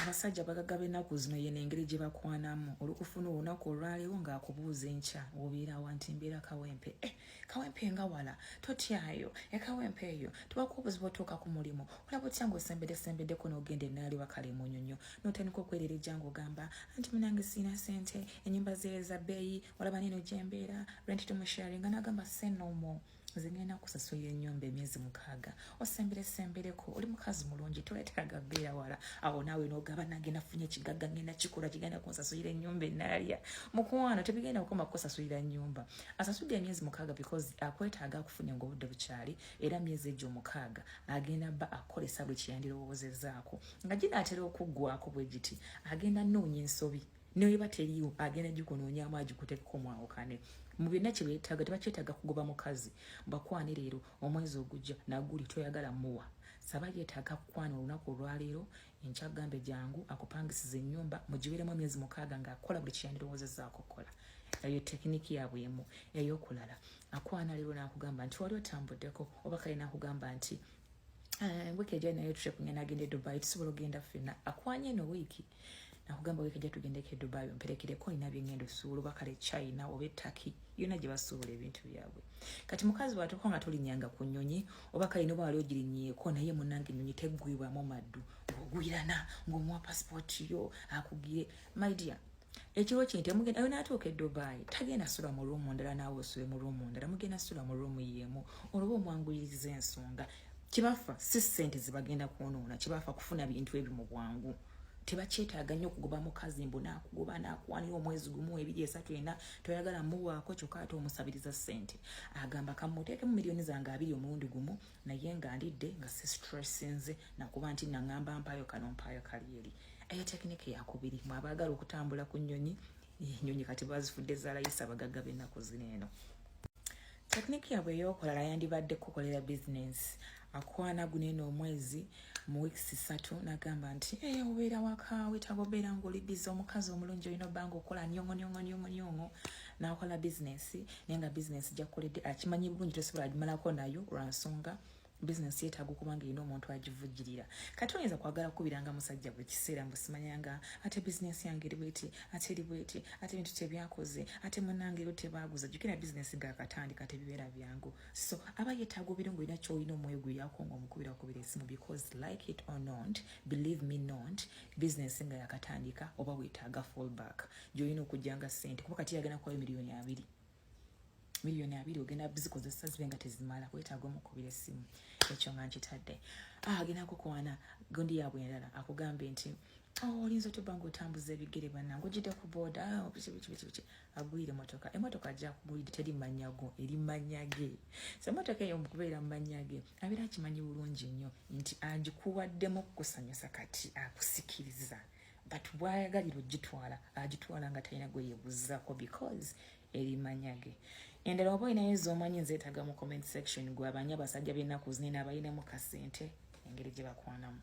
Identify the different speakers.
Speaker 1: abasajja bagagga b'ennaku zino yeno engeri gye bakwanamu olukufuna olunaku olwaleero ng'akubuuza enkya obeerawa nti mbeera kawempe kawempe nga wala totyayo ekawempe eyo tubako obuzibu otuuka ku mulimu olaba otya ng'osembeddeko n'ogenda enaali wakale mu nnyonnyo n'otandika okwererejja ng'ogamba anti munange siina sente ennyumba zeeza bbeeyi olaba neno gye mbeera rent tumusharinga n'agamba senomo zingenda kusasulira ennyumba emyezi 6 osembereko oli mukazi mulungi toleteraga bbeera wala awo naawe n'ogamba nange nafunye ekigagga ngenda kikola kigenda kunsasulira ennyumba enaalya mukwano tebigenda kukoma kusasulira ennyumba asasudde emyezi 6 because akwetaaga akufunye ng'obudde bukyali era myezi egyo 6 agenda bba akolesa buli kyeyandirowoozezaako nga ginaatera okuggwako bwe giti agenda nnoonya ensobi n'eba teriiwo agenda gikunoonyaamu agikuteekeko mwawukane mu byonna kye beetaaga tebakyetaaga kugoba mukazi bakwane leero omwezi ogujja naguli toyagala muwa saba yeetaaga kukwana olunaku olwaleero enkyagambe jangu akupangisiza ennyumba mugibeeremu emyezi 6 ng'akola buli kyeyandirowoozezaako okukola eyo tekiniki yaabwe emu ey'okulala akwana leero n'akugamba nti wali otambuddeko oba kale n'akugamba nti wiiki ejja nayo trip ngenda agenda e Dubai tusobola ogenda ffenna akwanye eno wiiki nakugamba wiiki ejja tugendeko e Dubai omperekereko olina byengendo suula oba kale China oba Turkey yonna gye basuubula ebintu byabwe kati mukazi bw'atuuka nga tolinnyanga ku nnyonyi oba kale noba wali ogirinnyeko naye munnange ennyonyi teggwibwamu maddu ng'ogwirana ng'omuwa passport yo akugire my dear ekiro kino temugenda ayo n'atuuka e Dubai tagenda sula mu ruumu ndala naawe osule mu ruumu ndala mugenda sula mu ruumu y'emu olwoba omwanguyiriza ensonga kibafa si ssente zibagenda kwonoona kibafa kufuna bintu ebyo mu bwangu tebakyetaaga nnyo okugoba mukazi mbu n'akugoba n'akuwanira omwezi gumu 2 3 4 toyagala muwaako kyokka ate omusabiriza ssente agamba kamuteekemu miliyoni zange 2 omulundi gumu naye nga ndidde nga si stressinze nakuba nti naŋŋamba mpaayo kano mpaayo kali eri eyo tekiniki yakubiri mwabaagala okutambula ku nnyonyi ennyonyi kati bazifudde zaalayisa abagagga b'ennaku zino eno tekiniki yabwe ey'okulala yandibadde kukolera bizinensi akwana guneeno omwezi mu weeks 3 n'agamba nti obeera waka wetaaga obeera ng'oli bizi omukazi omulungi olina obbanga okola nnyongo n'akola bizinensi naye nga bizinensi gyakkoledde akimanyi bulungi tosobola agimalako nayo lwa nsonga bizinensi yeetaaga okuba nga erina omuntu agivujjirira kati oyinza kwagala kubiranga musajja buli kiseera mbusimanyanga ate bizinensi yange eri bweti ate eri bweti ate ebintu tebyakoze ate munnange ero tebaaguza jjukira bizinensi gaakatandika tebibeera byangu so aba yeetaaga obeera ng'olina ky'olina omwegwirako ng'omukubira esimu because like it or not believe me not bizinensi nga yakatandika oba weetaaga fallback gy'olina okujjanga ssente kuba kati yagenda kuwayo miliyoni 2 ogenda bizikozesa zibe nga tezimala weetaaga omukubira essimu ekyo nga nkitadde agenda kukwana gundi yaabwe endala akugambe nti olinza otuba ng'otambuza ebigere bannange ogidde ku booda biki agwire emotoka ajja kugwidde teri manyago eri manyage so emotoka eyo mukubeera mu manyage abeera akimanyi bulungi nnyo nti agikuwaddemu kukusanyusa kati akusikiriza but bwayagalira agitwala nga talina gwe yeebuzaako because eri manyage endala oba olinayo z'omanyi nzeetaaga mu comment section gwe abanyi abasajja b'ennaku zino abalinamu kasente engeri gye bakwanamu